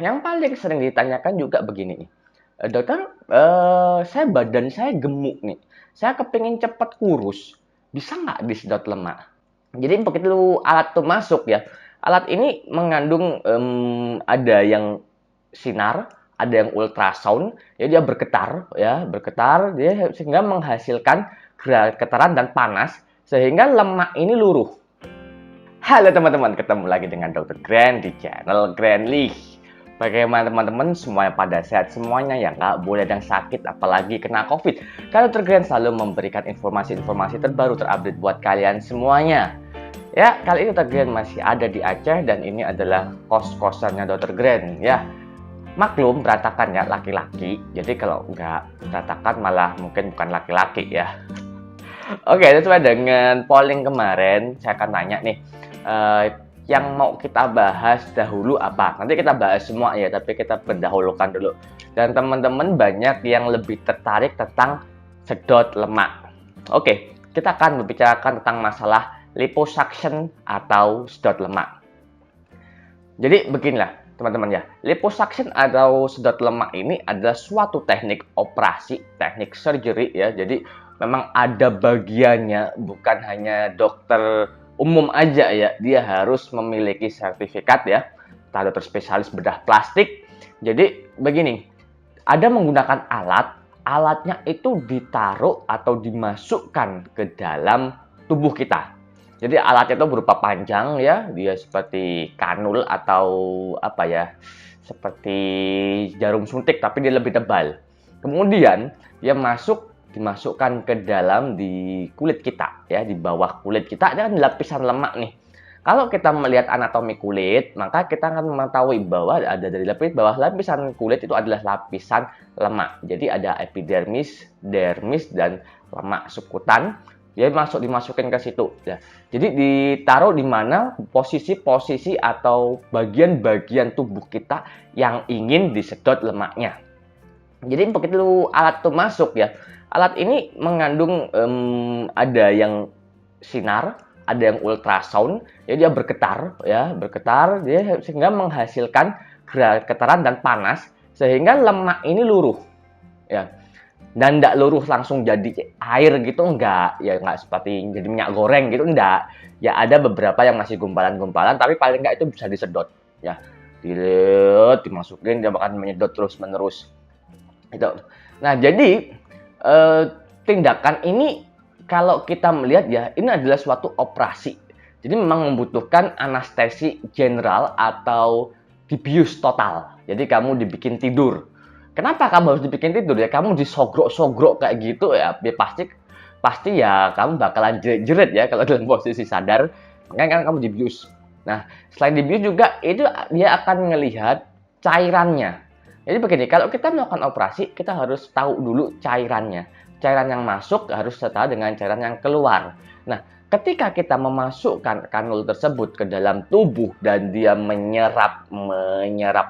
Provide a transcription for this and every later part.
yang paling sering ditanyakan juga begini nih. Dokter, badan saya gemuk nih. Saya kepingin cepat kurus. Bisa nggak disedot lemak? Jadi begitu alat itu masuk ya, alat ini mengandung ada yang sinar, ada yang ultrasound, ya dia bergetar, dia sehingga menghasilkan getaran dan panas, sehingga lemak ini luruh. Halo teman-teman, ketemu lagi dengan Dr. Grand di channel Grandly. Bagaimana teman-teman, semuanya pada sehat semuanya ya, nggak boleh ada yang sakit, apalagi kena COVID. Karena Dr. Grand selalu memberikan informasi-informasi terbaru terupdate buat kalian semuanya. Ya, kali ini Dr. Grand masih ada di Aceh dan ini adalah kos-kosannya Dr. Grand ya. Maklum berantakan ya, laki-laki. Jadi kalau nggak berantakan malah mungkin bukan laki-laki ya. Oke, sesuai dengan polling kemarin, saya akan tanya nih, yang mau kita bahas dahulu apa? Nanti kita bahas semua ya, tapi kita pendahulukan dulu. Dan teman-teman banyak yang lebih tertarik tentang sedot lemak. Oke, kita akan membicarakan tentang masalah liposuction atau sedot lemak. Jadi beginilah teman-teman ya, liposuction atau sedot lemak ini adalah suatu teknik operasi, teknik surgery ya. Jadi memang ada bagiannya, bukan hanya dokter umum aja ya, dia harus memiliki sertifikat ya, dokter spesialis bedah plastik. Jadi begini, ada menggunakan alatnya itu ditaruh atau dimasukkan ke dalam tubuh kita. Jadi alatnya itu berupa panjang ya, dia seperti kanul atau apa ya, seperti jarum suntik tapi dia lebih tebal. Kemudian dia dimasukkan ke dalam di kulit kita ya, di bawah kulit kita ada lapisan lemak nih. Kalau kita melihat anatomi kulit, maka kita akan mengetahui bahwa ada dari bawah lapisan kulit itu adalah lapisan lemak. Jadi ada epidermis, dermis, dan lemak subkutan. Dia dimasukin ke situ ya. Jadi ditaruh di mana posisi-posisi atau bagian-bagian tubuh kita yang ingin disedot lemaknya. Jadi begitu alat itu masuk ya, alat ini mengandung ada yang sinar, ada yang ultrasound, ya dia bergetar, dia sehingga menghasilkan getaran dan panas, sehingga lemak ini luruh ya. Dan tidak luruh langsung jadi air gitu, enggak seperti jadi minyak goreng gitu, enggak ya, ada beberapa yang masih gumpalan-gumpalan, tapi paling enggak itu bisa disedot ya, dimasukin, dia akan menyedot terus menerus itu. Nah jadi tindakan ini kalau kita melihat ya, ini adalah suatu operasi, jadi memang membutuhkan anestesi general atau dibius total. Jadi kamu dibikin tidur. Kenapa kamu harus dibikin tidur ya? Kamu disogrok-sogrok kayak gitu ya, pasti ya kamu bakalan jerit-jerit ya kalau dalam posisi sadar. Makanya kan kamu dibius. Nah, selain dibius juga itu dia akan melihat cairannya. Jadi begini, kalau kita melakukan operasi, kita harus tahu dulu cairannya. Cairan yang masuk harus setara dengan cairan yang keluar. Nah, ketika kita memasukkan kanul tersebut ke dalam tubuh dan dia menyerap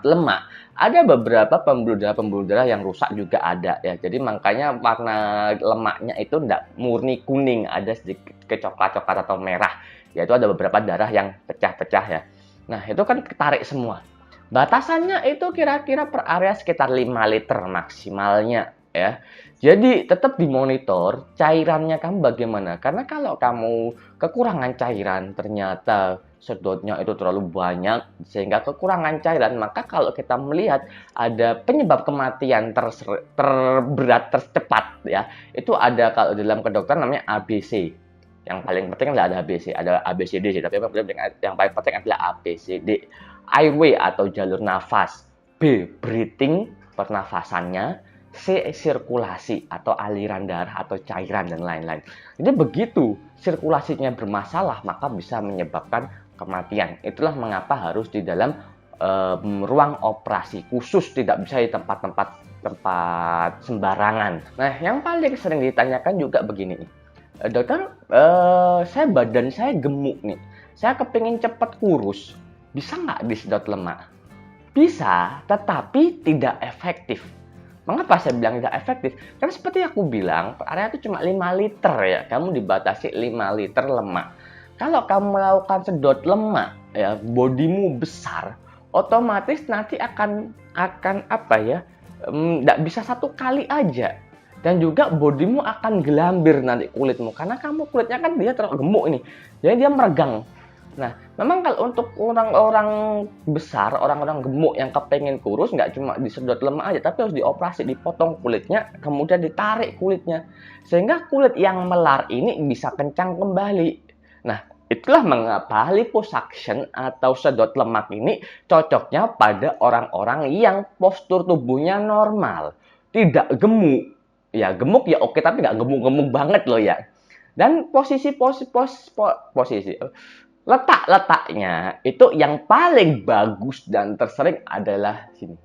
lemak, ada beberapa pembuluh darah yang rusak juga ada ya. Jadi makanya warna lemaknya itu tidak murni kuning, ada sedikit kecoklat-coklat atau merah. Yaitu ada beberapa darah yang pecah-pecah ya. Nah, itu kan ketarik semua. Batasannya itu kira-kira per area sekitar 5 liter maksimalnya ya. Jadi tetap dimonitor cairannya kamu bagaimana. Karena kalau kamu kekurangan cairan, ternyata sedotnya itu terlalu banyak sehingga kekurangan cairan, maka kalau kita melihat ada penyebab kematian terberat tercepat ya, itu ada kalau dalam kedokteran namanya ABC. Yang paling penting adalah ada ABC, ada ABCD sih, tapi yang paling penting adalah ABCD. Airway atau jalur nafas, B breathing pernafasannya, C sirkulasi atau aliran darah atau cairan dan lain-lain. Jadi begitu sirkulasinya bermasalah maka bisa menyebabkan kematian. Itulah mengapa harus di dalam ruang operasi khusus, tidak bisa di tempat-tempat sembarangan. Nah, yang paling sering ditanyakan juga begini nih. Dokter, badan saya gemuk nih. Saya kepingin cepat kurus. Bisa nggak disedot lemak? Bisa, tetapi tidak efektif. Mengapa saya bilang tidak efektif? Karena seperti aku bilang, area itu cuma 5 liter ya. Kamu dibatasi 5 liter lemak. Kalau kamu melakukan sedot lemak, ya, bodimu besar, otomatis nanti akan apa ya, nggak bisa satu kali aja. Dan juga bodimu akan gelambir nanti kulitmu, karena kamu kulitnya kan dia terlalu gemuk ini, jadi dia meregang. Nah, memang kalau untuk orang-orang besar, orang-orang gemuk yang kepengen kurus, nggak cuma disedot lemak aja, tapi harus dioperasi, dipotong kulitnya, kemudian ditarik kulitnya. Sehingga kulit yang melar ini bisa kencang kembali. Nah, itulah mengapa liposuction atau sedot lemak ini cocoknya pada orang-orang yang postur tubuhnya normal, tidak gemuk. Ya gemuk ya oke, tapi nggak gemuk-gemuk banget loh ya. Dan posisi letaknya itu yang paling bagus dan tersering adalah sini,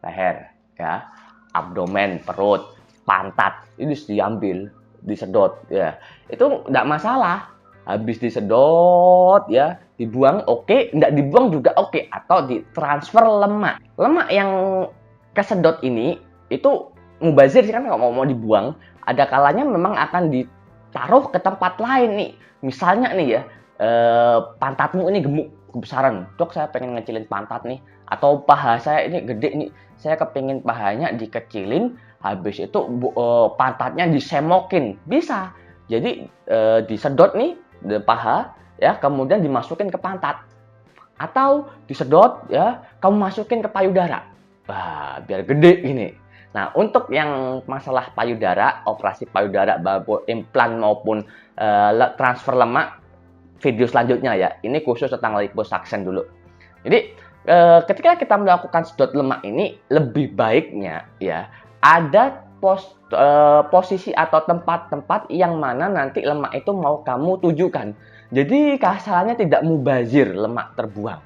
leher, ya, abdomen, perut, pantat. Ini harus diambil, disedot, ya. Itu nggak masalah. Habis disedot, ya, dibuang oke, nggak dibuang juga oke, atau ditransfer lemak. Lemak yang kesedot ini itu mubazir sih, kan kalau mau dibuang, ada kalanya memang akan ditaruh ke tempat lain nih. Misalnya nih ya, pantatmu ini gemuk kebesaran, dok saya pengen ngecilin pantat nih, atau paha saya ini gede nih, saya kepingin pahanya dikecilin, habis itu pantatnya disemokin, bisa. Jadi disedot nih di paha, ya, kemudian dimasukin ke pantat, atau disedot, ya, kamu masukin ke payudara, wah biar gede gini. Nah, untuk yang masalah payudara, operasi payudara, implan maupun transfer lemak, video selanjutnya ya. Ini khusus tentang liposuction dulu. Jadi, ketika kita melakukan sedot lemak ini, lebih baiknya ya ada posisi atau tempat-tempat yang mana nanti lemak itu mau kamu tujukan. Jadi kasarannya tidak mubazir lemak terbuang.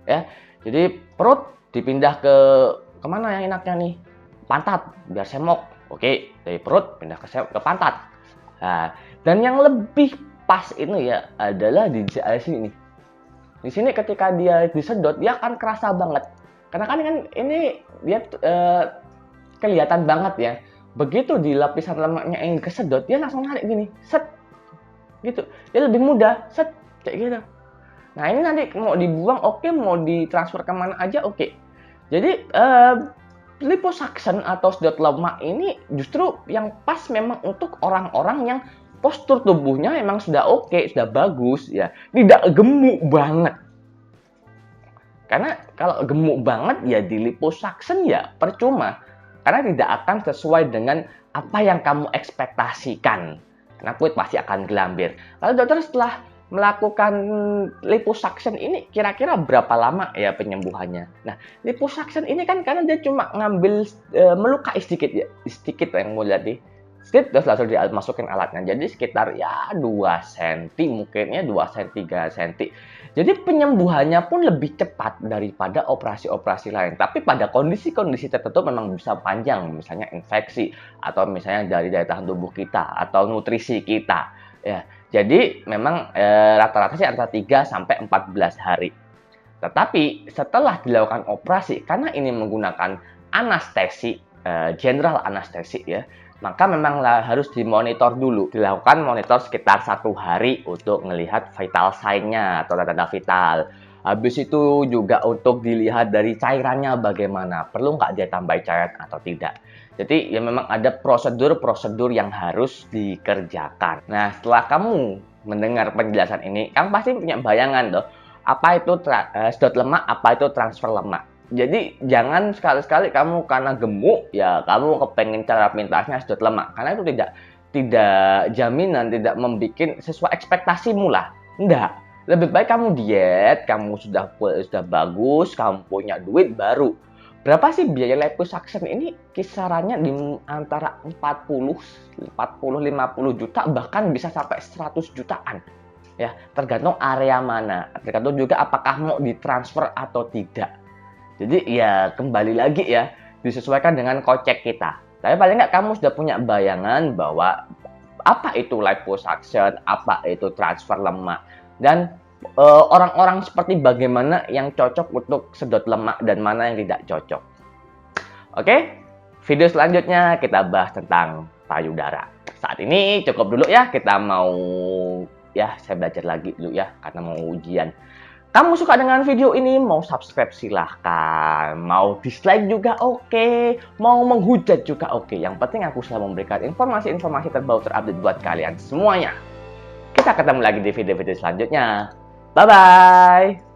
Ya, jadi perut dipindah kemana yang enaknya nih? Pantat, biar semok. Oke, dari perut pindah ke pantat. Nah, dan yang lebih pas ini ya adalah di sini nih. Di sini ketika dia disedot, dia akan kerasa banget. Karena kan ini dia kelihatan banget ya. Begitu di lapisan lemaknya yang kesedot, dia langsung narik gini, set. Gitu. Dia lebih mudah, set, kayak gitu. Nah, ini nanti mau dibuang oke, mau ditransfer kemana aja oke. Jadi liposuction atau sedot lemak ini justru yang pas memang untuk orang-orang yang postur tubuhnya memang sudah oke, sudah bagus ya, tidak gemuk banget. Karena kalau gemuk banget ya di liposuction ya percuma, karena tidak akan sesuai dengan apa yang kamu ekspektasikan. Karena kulit pasti akan gelambir. Lalu dokter, setelah melakukan liposuction ini kira-kira berapa lama ya penyembuhannya? Nah, liposuction ini kan karena dia cuma ngambil melukai sedikit ya, sedikit yang mau lihat nih. Sedikit terus langsung dimasukin alatnya. Jadi sekitar ya 2 cm mungkin ya, 2 cm 3 cm. Jadi penyembuhannya pun lebih cepat daripada operasi-operasi lain. Tapi pada kondisi-kondisi tertentu memang bisa panjang, misalnya infeksi atau misalnya dari daya tahan tubuh kita atau nutrisi kita ya. Jadi memang rata-rata sih antara 3 sampai 14 hari. Tetapi setelah dilakukan operasi, karena ini menggunakan anestesi, general anestesi ya, maka memang harus dimonitor dulu. Dilakukan monitor sekitar 1 hari untuk melihat vital sign-nya atau tanda-tanda vital. Habis itu juga untuk dilihat dari cairannya bagaimana, perlu nggak dia tambah cairan atau tidak. Jadi ya memang ada prosedur-prosedur yang harus dikerjakan. Nah, setelah kamu mendengar penjelasan ini, kamu pasti punya bayangan loh, apa itu sedot lemak, apa itu transfer lemak. Jadi jangan sekali-sekali kamu karena gemuk ya kamu kepengen cara pintasnya sedot lemak, karena itu tidak jaminan, tidak membuat sesuai ekspektasimu lah. Enggak. Lebih baik kamu diet, kamu sudah bagus, kamu punya duit baru. Berapa sih biaya liposuction ini? Kisarannya di antara 40, 50 juta, bahkan bisa sampai 100 jutaan. Ya, tergantung area mana, tergantung juga apakah mau ditransfer atau tidak. Jadi ya kembali lagi ya, disesuaikan dengan kocek kita. Tapi paling nggak kamu sudah punya bayangan bahwa apa itu liposuction, apa itu transfer lemak, dan orang-orang seperti bagaimana yang cocok untuk sedot lemak dan mana yang tidak cocok. Oke, video selanjutnya kita bahas tentang payudara. Saat ini cukup dulu ya, kita mau ya saya belajar lagi dulu ya karena mau ujian. Kamu suka dengan video ini, mau subscribe silahkan, mau dislike juga oke, mau menghujat juga oke. Yang penting aku selalu memberikan informasi-informasi terbaru terupdate buat kalian semuanya. Kita ketemu lagi di video-video selanjutnya. Bye-bye!